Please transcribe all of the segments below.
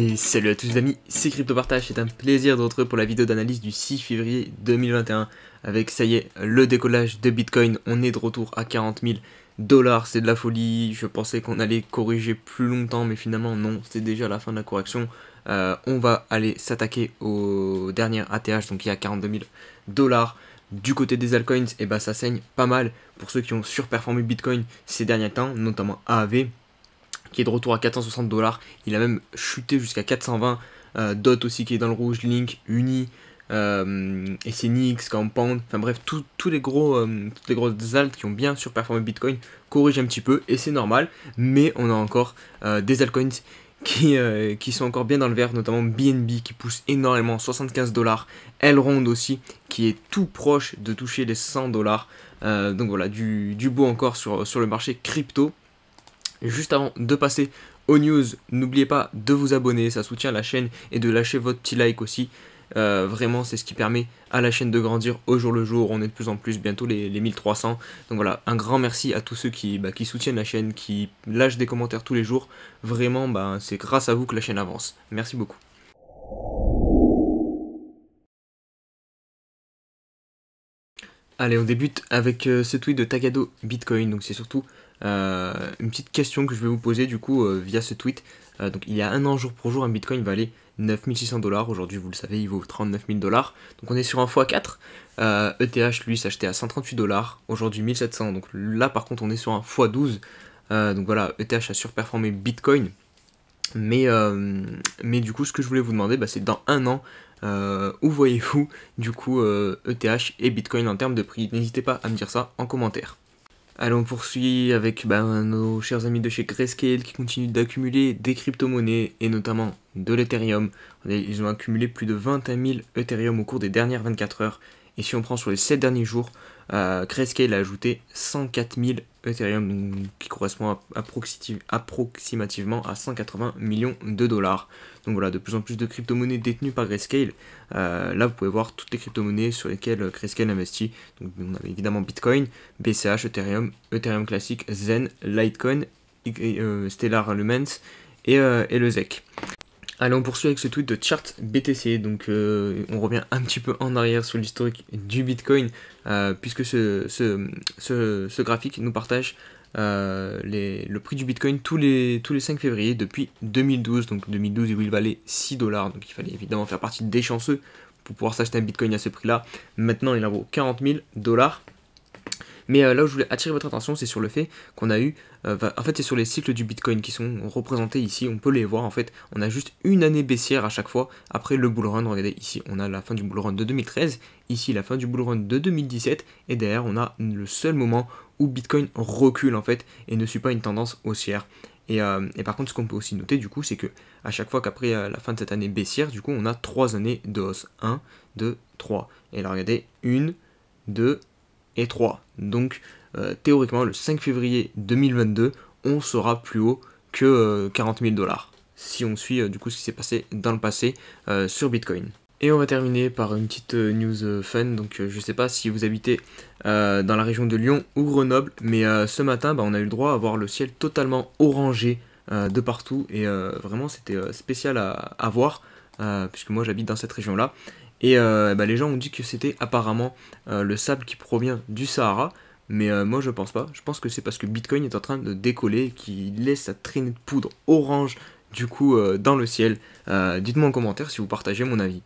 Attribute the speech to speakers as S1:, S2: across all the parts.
S1: Et salut à tous les amis, c'est CryptoPartage, c'est un plaisir de vous retrouver pour la vidéo d'analyse du 6 février 2021 avec, ça y est, le décollage de Bitcoin. On est de retour à 40 000 $, c'est de la folie. Je pensais qu'on allait corriger plus longtemps, mais finalement non, c'est déjà la fin de la correction. On va aller s'attaquer au dernier ATH, donc il y a 42 000 $. Du côté des altcoins, et bah ça saigne pas mal pour ceux qui ont surperformé Bitcoin ces derniers temps, notamment AAV, qui est de retour à 460 $. Il a même chuté jusqu'à 420. DOT aussi qui est dans le rouge, Link, Uni, SNX, Compound, enfin bref, toutes les grosses alts qui ont bien surperformé Bitcoin corrigent un petit peu et c'est normal, mais on a encore des altcoins qui sont encore bien dans le vert, notamment BNB qui pousse énormément, 75 $, Elrond aussi qui est tout proche de toucher les 100 $. Donc voilà, du beau encore sur le marché crypto. Juste avant de passer aux news, n'oubliez pas de vous abonner, ça soutient la chaîne, et de lâcher votre petit like aussi. Vraiment, c'est ce qui permet à la chaîne de grandir au jour le jour. On est de plus en plus, bientôt les 1300. Donc voilà, un grand merci à tous ceux qui soutiennent la chaîne, qui lâchent des commentaires tous les jours. Vraiment, c'est grâce à vous que la chaîne avance. Merci beaucoup. Allez, on débute avec ce tweet de Tagado Bitcoin. Donc c'est surtout une petite question que je vais vous poser du coup via ce tweet. Donc il y a un an jour pour jour, un Bitcoin valait 9600 $. Aujourd'hui, vous le savez, il vaut 39 000 $. Donc on est sur un x4. ETH lui s'achetait à 138 $. Aujourd'hui 1700. Donc là par contre on est sur un x12. Donc voilà, ETH a surperformé Bitcoin. Mais du coup, ce que je voulais vous demander, c'est dans un an, où voyez-vous du coup ETH et Bitcoin en termes de prix? N'hésitez pas à me dire ça en commentaire. Allez, on poursuit avec nos chers amis de chez Grayscale qui continuent d'accumuler des crypto-monnaies et notamment de l'Ethereum. Ils ont accumulé plus de 21 000 Ethereum au cours des dernières 24 heures. Et si on prend sur les 7 derniers jours, Grayscale a ajouté 104 000 Ethereum, qui correspond approximativement à 180 millions de $. Donc voilà, de plus en plus de crypto-monnaies détenues par Grayscale. Là, vous pouvez voir toutes les crypto-monnaies sur lesquelles Grayscale investit. Donc on avait évidemment Bitcoin, BCH, Ethereum, Ethereum classique, Zen, Litecoin, Stellar Lumens et le ZEC. Allez, on poursuit avec ce tweet de Chart BTC. Donc on revient un petit peu en arrière sur l'historique du Bitcoin, puisque ce graphique nous partage le prix du Bitcoin tous les 5 février depuis 2012. Donc 2012 où il valait 6 $. Donc il fallait évidemment faire partie des chanceux pour pouvoir s'acheter un Bitcoin à ce prix-là. Maintenant il en vaut 40 000 $. Mais là où je voulais attirer votre attention, c'est sur le fait qu'on a eu, en fait c'est sur les cycles du Bitcoin qui sont représentés ici, on peut les voir en fait, on a juste une année baissière à chaque fois après le bull run. Regardez ici, on a la fin du bull run de 2013, ici la fin du bull run de 2017, et derrière on a le seul moment où Bitcoin recule en fait et ne suit pas une tendance haussière. Et par contre, ce qu'on peut aussi noter du coup, c'est que à chaque fois qu'après la fin de cette année baissière, du coup on a 3 années de hausse, 1, 2, 3, et là regardez, 1, 2, et 3. Donc théoriquement le 5 février 2022 on sera plus haut que 40 000 $, si on suit du coup ce qui s'est passé dans le passé sur Bitcoin. Et on va terminer par une petite news fun. Donc je sais pas si vous habitez dans la région de Lyon ou Grenoble, mais ce matin on a eu le droit à voir le ciel totalement orangé de partout, et vraiment c'était spécial à voir, puisque moi j'habite dans cette région là. Et les gens ont dit que c'était apparemment le sable qui provient du Sahara, mais moi je pense pas. Je pense que c'est parce que Bitcoin est en train de décoller, qu'il laisse sa traînée de poudre orange du coup dans le ciel. Dites-moi en commentaire si vous partagez mon avis.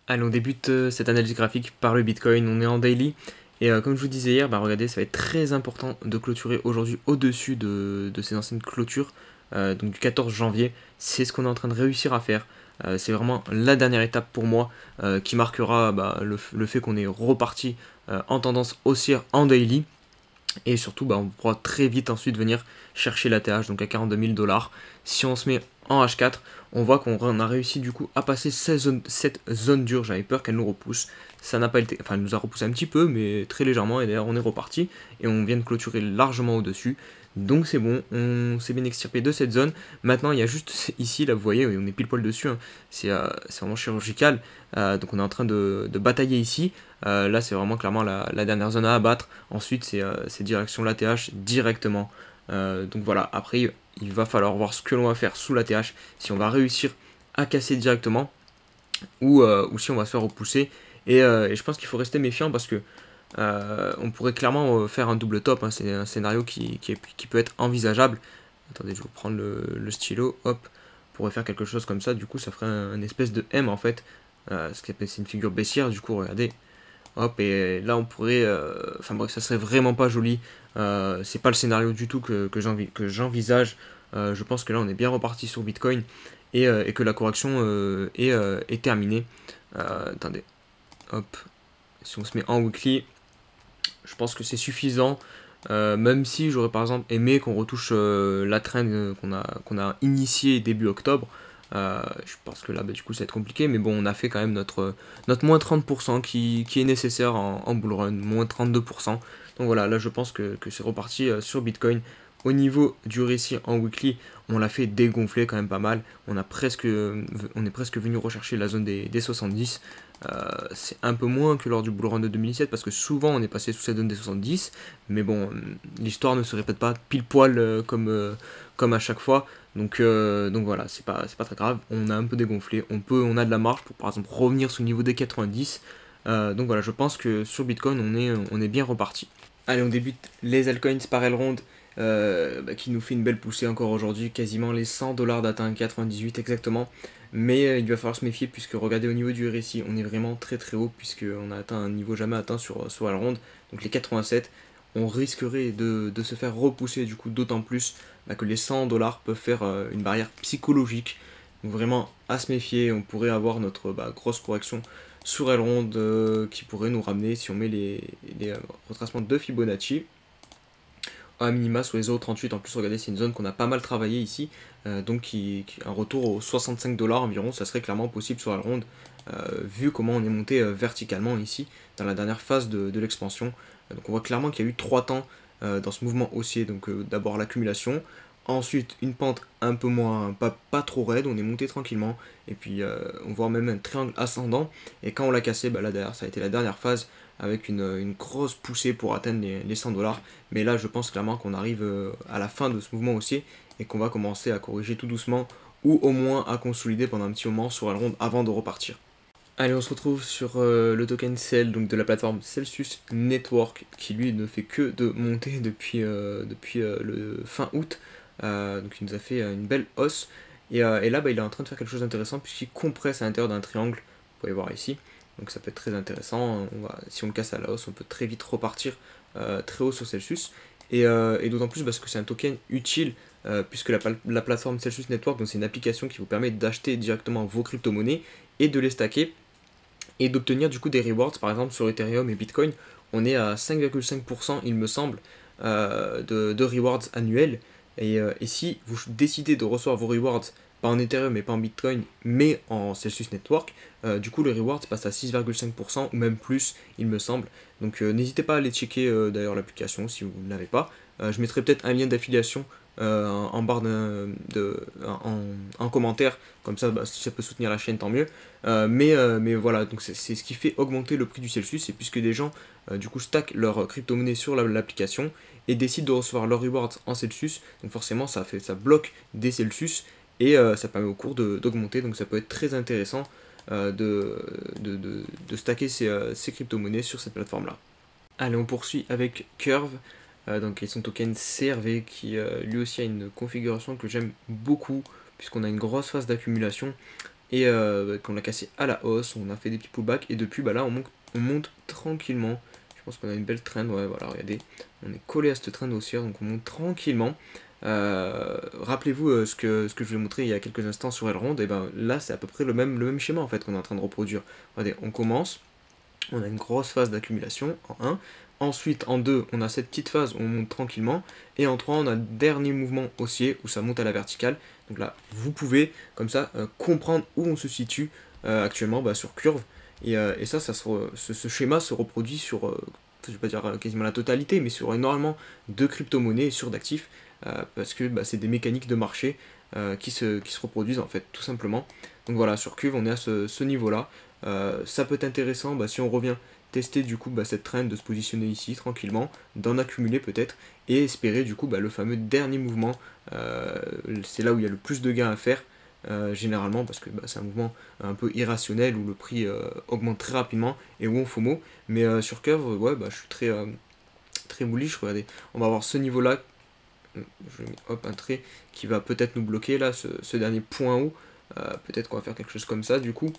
S1: Allez, on débute cette analyse graphique par le Bitcoin. On est en daily. Et comme je vous disais hier, regardez, ça va être très important de clôturer aujourd'hui au-dessus de ces anciennes clôtures. Donc du 14 janvier, c'est ce qu'on est en train de réussir à faire. C'est vraiment la dernière étape pour moi qui marquera le fait qu'on est reparti en tendance haussière en daily. Et surtout, on pourra très vite ensuite venir chercher l'ATH, donc à 42 000 $. Si on se met en H4, on voit qu'on a réussi du coup à passer cette zone dure. J'avais peur qu'elle nous repousse. Ça n'a pas été, enfin, elle nous a repoussé un petit peu, mais très légèrement. Et d'ailleurs, on est reparti et on vient de clôturer largement au-dessus. Donc c'est bon, on s'est bien extirpé de cette zone. Maintenant, il y a juste ici, là, vous voyez, on est pile poil dessus. Hein. C'est vraiment chirurgical. Donc on est en train de batailler ici. Là, c'est vraiment clairement la dernière zone à abattre. Ensuite, c'est direction l'ATH directement Donc voilà, après il va falloir voir ce que l'on va faire sous l'ATH, si on va réussir à casser directement ou si on va se faire repousser. Et je pense qu'il faut rester méfiant parce que on pourrait clairement faire un double top, hein. C'est un scénario qui peut être envisageable. Attendez, je vais prendre le stylo, hop, on pourrait faire quelque chose comme ça, du coup ça ferait un espèce de M en fait, c'est une figure baissière, du coup regardez, hop, et là on pourrait, enfin bref, ça serait vraiment pas joli, c'est pas le scénario du tout que j'envisage. Je pense que là on est bien reparti sur Bitcoin, et que la correction est terminée. Attendez, hop, si on se met en weekly, je pense que c'est suffisant. Même si j'aurais par exemple aimé qu'on retouche la trend qu'on a initiée début octobre. Je pense que là du coup ça va être compliqué, mais bon, on a fait quand même notre moins 30% qui est nécessaire en bull run, moins 32%. Donc voilà, là je pense que c'est reparti sur Bitcoin. Au niveau du récit en weekly, on l'a fait dégonfler quand même pas mal. On est presque venu rechercher la zone des 70. C'est un peu moins que lors du bull run de 2017 parce que souvent on est passé sous cette zone des 70, mais bon, l'histoire ne se répète pas pile poil comme à chaque fois. Donc voilà, c'est pas très grave. On a un peu dégonflé, on a de la marge pour par exemple revenir sous le niveau des 90. Donc voilà, je pense que sur Bitcoin on est bien reparti. Allez, on débute les altcoins par Elrond, qui nous fait une belle poussée encore aujourd'hui, quasiment les 100$ d'atteint, 98 exactement. Mais il va falloir se méfier puisque regardez au niveau du RSI, on est vraiment très très haut puisqu'on a atteint un niveau jamais atteint sur Elrond, donc les 87. On risquerait de se faire repousser du coup, d'autant plus que les 100$ peuvent faire une barrière psychologique. Donc vraiment à se méfier, on pourrait avoir notre grosse correction sur Elrond qui pourrait nous ramener, si on met les retracements de Fibonacci, à minima sur les 0,38. En plus, regardez, c'est une zone qu'on a pas mal travaillé ici, donc un retour aux 65$ environ, ça serait clairement possible sur Elrond, vu comment on est monté verticalement ici, dans la dernière phase de l'expansion. Donc on voit clairement qu'il y a eu 3 temps dans ce mouvement haussier, donc d'abord l'accumulation, ensuite une pente un peu moins, pas trop raide, on est monté tranquillement, et puis on voit même un triangle ascendant, et quand on l'a cassé, là derrière, ça a été la dernière phase, avec une grosse poussée pour atteindre les 100$. Mais là, je pense clairement qu'on arrive à la fin de ce mouvement haussier et qu'on va commencer à corriger tout doucement ou au moins à consolider pendant un petit moment sur Elrond avant de repartir. Allez, on se retrouve sur le token Cell, donc de la plateforme Celsius Network, qui lui ne fait que de monter depuis le fin août. Donc il nous a fait une belle hausse. Et là, il est en train de faire quelque chose d'intéressant puisqu'il compresse à l'intérieur d'un triangle. Vous pouvez voir ici. Donc ça peut être très intéressant. Si on le casse à la hausse, on peut très vite repartir très haut sur Celsius. Et d'autant plus parce que c'est un token utile, puisque la plateforme Celsius Network, c'est une application qui vous permet d'acheter directement vos crypto-monnaies et de les stacker et d'obtenir du coup des rewards. Par exemple sur Ethereum et Bitcoin, on est à 5,5% il me semble de rewards annuels. Et si vous décidez de recevoir vos rewards pas en Ethereum et pas en Bitcoin, mais en Celsius Network, du coup le reward passe à 6,5% ou même plus, il me semble. Donc n'hésitez pas à aller checker d'ailleurs l'application si vous ne l'avez pas. Je mettrai peut-être un lien d'affiliation en barre en commentaire, comme ça si ça peut soutenir la chaîne tant mieux. Mais voilà, donc c'est ce qui fait augmenter le prix du Celsius, et puisque des gens du coup stackent leur crypto-monnaie sur l'application et décident de recevoir leurs rewards en Celsius, donc forcément ça bloque des Celsius et ça permet au cours d'augmenter, donc ça peut être très intéressant de stacker ces crypto-monnaies sur cette plateforme-là. Allez, on poursuit avec Curve, donc son token CRV qui lui aussi a une configuration que j'aime beaucoup, puisqu'on a une grosse phase d'accumulation et qu'on l'a cassé à la hausse, on a fait des petits pullbacks et depuis là on monte tranquillement. Je pense qu'on a une belle trend, ouais voilà, regardez, on est collé à cette trend haussière, donc on monte tranquillement. Rappelez-vous ce que je vous ai montré il y a quelques instants sur Elrond, et ben là c'est à peu près le même schéma en fait qu'on est en train de reproduire. Regardez, on commence, on a une grosse phase d'accumulation en 1, ensuite en 2 on a cette petite phase où on monte tranquillement, et en 3 on a le dernier mouvement haussier où ça monte à la verticale. Donc là vous pouvez comme ça comprendre où on se situe actuellement sur Curve, et ça ce schéma se reproduit sur, je vais pas dire quasiment la totalité, mais sur énormément de crypto-monnaies et sur d'actifs, parce que c'est des mécaniques de marché qui se reproduisent en fait tout simplement. Donc voilà, sur Curve on est à ce niveau là, Ça peut être intéressant si on revient tester du coup cette trend de se positionner ici tranquillement, d'en accumuler peut-être, et espérer du coup le fameux dernier mouvement. C'est là où il y a le plus de gains à faire. Généralement parce que c'est un mouvement un peu irrationnel où le prix augmente très rapidement et où on FOMO, mais sur Curve ouais je suis très bullish. Regardez, on va avoir ce niveau là, je mets hop un trait qui va peut-être nous bloquer là, ce dernier point haut. Peut-être qu'on va faire quelque chose comme ça du coup,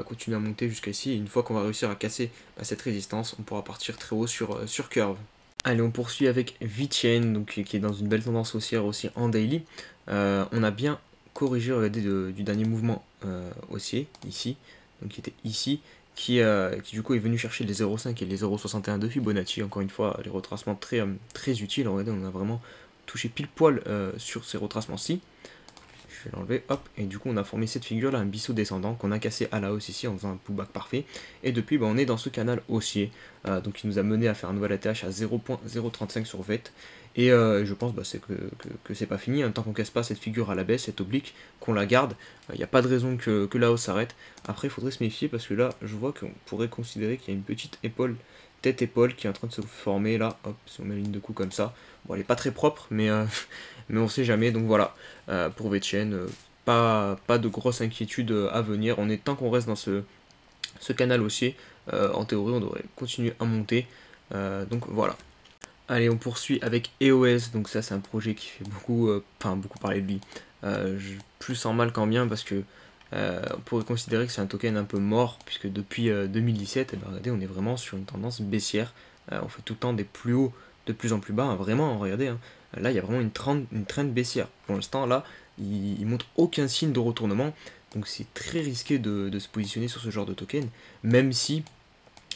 S1: continuer à monter jusqu'à ici, et une fois qu'on va réussir à casser cette résistance, on pourra partir très haut sur Curve. Allez, on poursuit avec VeChain, donc qui est dans une belle tendance haussière aussi en daily. On a bien corrigé, regardez, du dernier mouvement haussier, ici, donc qui était ici, qui du coup est venu chercher les 0,5 et les 0,61 de Fibonacci. Encore une fois, les retracements très utiles. Regardez, on a vraiment touché pile poil sur ces retracements-ci. Je vais l'enlever, hop, et du coup on a formé cette figure là, un bisseau descendant qu'on a cassé à la hausse ici en faisant un pullback parfait, et depuis on est dans ce canal haussier, donc il nous a mené à faire un nouvel ATH à 0.035 sur VET, et je pense c'est que c'est pas fini, tant qu'on casse pas cette figure à la baisse, cette oblique, qu'on la garde, il n'y a pas de raison que la hausse s'arrête. Après il faudrait se méfier parce que là je vois qu'on pourrait considérer qu'il y a une petite tête-épaule qui est en train de se former là, hop, si on met une ligne de coup comme ça, bon elle est pas très propre, mais on sait jamais, donc voilà, pour VeChain, pas de grosse inquiétude à venir. Tant qu'on reste dans ce canal haussier, en théorie on devrait continuer à monter, donc voilà. Allez, on poursuit avec EOS, donc ça c'est un projet qui fait beaucoup parler de lui, plus en mal qu'en bien, parce que on pourrait considérer que c'est un token un peu mort, puisque depuis 2017, regardez, on est vraiment sur une tendance baissière, on fait tout le temps des plus hauts de plus en plus bas, vraiment, regardez, hein. Là il y a vraiment une trend baissière. Pour l'instant là, il montre aucun signe de retournement, donc c'est très risqué de se positionner sur ce genre de token, même si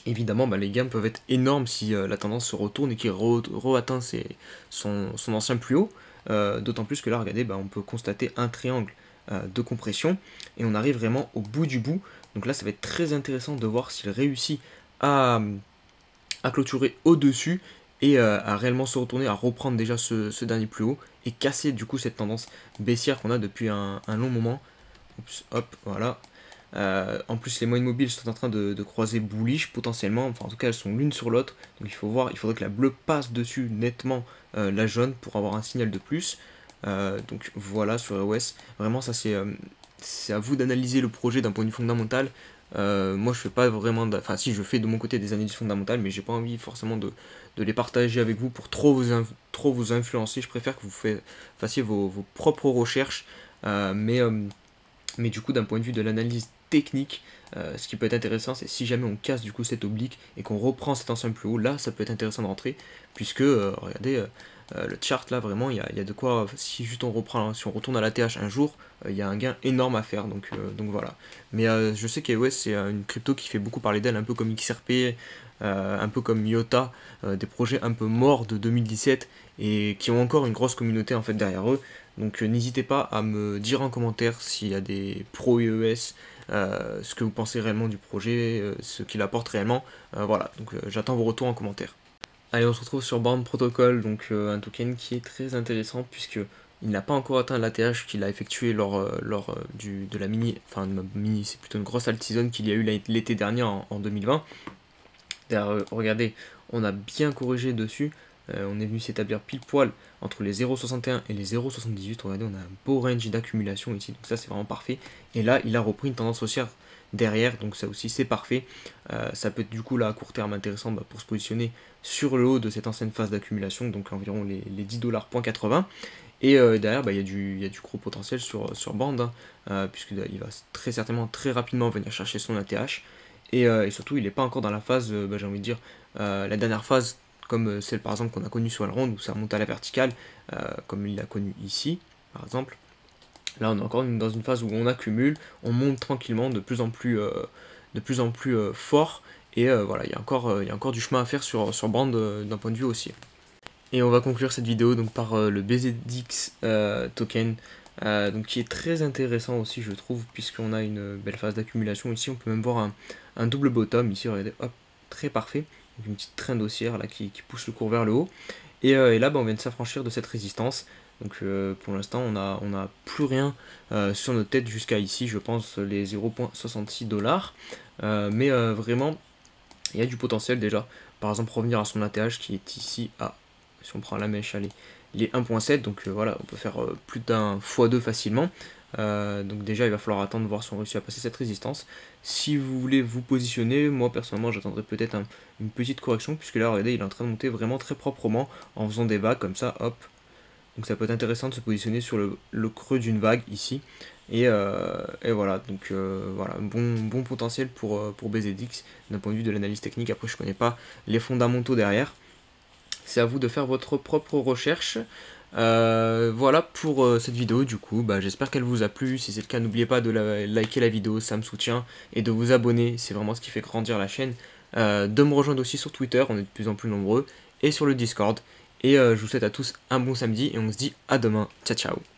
S1: évidemment les gains peuvent être énormes si la tendance se retourne et qu'il re-atteint son ancien plus haut, d'autant plus que là regardez, on peut constater un triangle de compression et on arrive vraiment au bout du bout, donc là ça va être très intéressant de voir s'il réussit à clôturer au-dessus et à réellement se retourner, à reprendre déjà ce dernier plus haut et casser du coup cette tendance baissière qu'on a depuis un long moment. Oups, hop, voilà. En plus les moyennes mobiles sont en train de croiser bullish potentiellement, enfin en tout cas elles sont l'une sur l'autre, donc il faudrait que la bleue passe dessus nettement la jaune pour avoir un signal de plus. Donc voilà sur EOS, vraiment ça c'est à vous d'analyser le projet d'un point de vue fondamental. Moi je fais pas vraiment, enfin si je fais de mon côté des analyses fondamentales, mais j'ai pas envie forcément de les partager avec vous pour trop vous influencer. Je préfère que vous fassiez vos propres recherches, mais du coup d'un point de vue de l'analyse technique, ce qui peut être intéressant, c'est si jamais on casse du coup cette oblique et qu'on reprend cet ancien plus haut, là ça peut être intéressant de rentrer, puisque regardez le chart là, vraiment il y a de quoi, si juste on reprend, si on retourne à l'ATH un jour, il y a un gain énorme à faire, donc voilà. Mais je sais qu'EOS c'est une crypto qui fait beaucoup parler d'elle, un peu comme XRP, un peu comme IOTA, des projets un peu morts de 2017 et qui ont encore une grosse communauté en fait derrière eux. Donc n'hésitez pas à me dire en commentaire s'il y a des pro EOS, ce que vous pensez réellement du projet, ce qu'il apporte réellement. Voilà, donc j'attends vos retours en commentaire. Allez, on se retrouve sur Born Protocol, donc un token qui est très intéressant puisque il n'a pas encore atteint l'ATH qu'il a effectué lors de la mini, c'est plutôt une grosse alt-season qu'il y a eu l'été dernier en 2020. D'ailleurs, regardez, on a bien corrigé dessus. On est venu s'établir pile poil entre les 0,61 et les 0,78. Regardez, on a un beau range d'accumulation ici, donc ça c'est vraiment parfait. Et là, il a repris une tendance haussière derrière, donc ça aussi c'est parfait. Ça peut être du coup là à court terme intéressant pour se positionner sur le haut de cette ancienne phase d'accumulation, donc environ les 10,80$. Et derrière, il y a du gros potentiel sur Band, hein, puisqu'il va très certainement très rapidement venir chercher son ATH. Et surtout, il n'est pas encore dans la phase, j'ai envie de dire, la dernière phase, comme celle par exemple qu'on a connue sur Elrond, où ça remonte à la verticale, comme il l'a connu ici, par exemple. Là, on est encore dans une phase où on accumule, on monte tranquillement, de plus en plus fort, et voilà, il y a encore du chemin à faire sur Brand d'un point de vue haussier. Et on va conclure cette vidéo donc par le BZX token, donc qui est très intéressant aussi je trouve, puisqu'on a une belle phase d'accumulation ici. On peut même voir un double bottom ici, regardez, hop, très parfait, donc une petite trend haussière là qui pousse le cours vers le haut, et là on vient de s'affranchir de cette résistance. Donc pour l'instant on n'a plus rien sur notre tête jusqu'à ici, je pense les 0,66$. Mais vraiment, il y a du potentiel déjà. Par exemple, revenir à son ATH qui est ici à, si on prend la mèche, allez, il est 1.7, donc voilà, on peut faire plus d'un x2 facilement. Donc déjà, il va falloir attendre voir si on réussit à passer cette résistance. Si vous voulez vous positionner, moi personnellement, j'attendrai peut-être une petite correction, puisque là, regardez, il est en train de monter vraiment très proprement en faisant des vagues comme ça, hop. Donc ça peut être intéressant de se positionner sur le creux d'une vague ici. Et voilà, donc voilà, bon potentiel pour BZX d'un point de vue de l'analyse technique. Après, je ne connais pas les fondamentaux derrière. C'est à vous de faire votre propre recherche. Voilà pour cette vidéo du coup, j'espère qu'elle vous a plu. Si c'est le cas, n'oubliez pas de liker la vidéo, ça me soutient, et de vous abonner, c'est vraiment ce qui fait grandir la chaîne. De me rejoindre aussi sur Twitter, on est de plus en plus nombreux, et sur le Discord. Et je vous souhaite à tous un bon samedi, et on se dit à demain. Ciao ciao.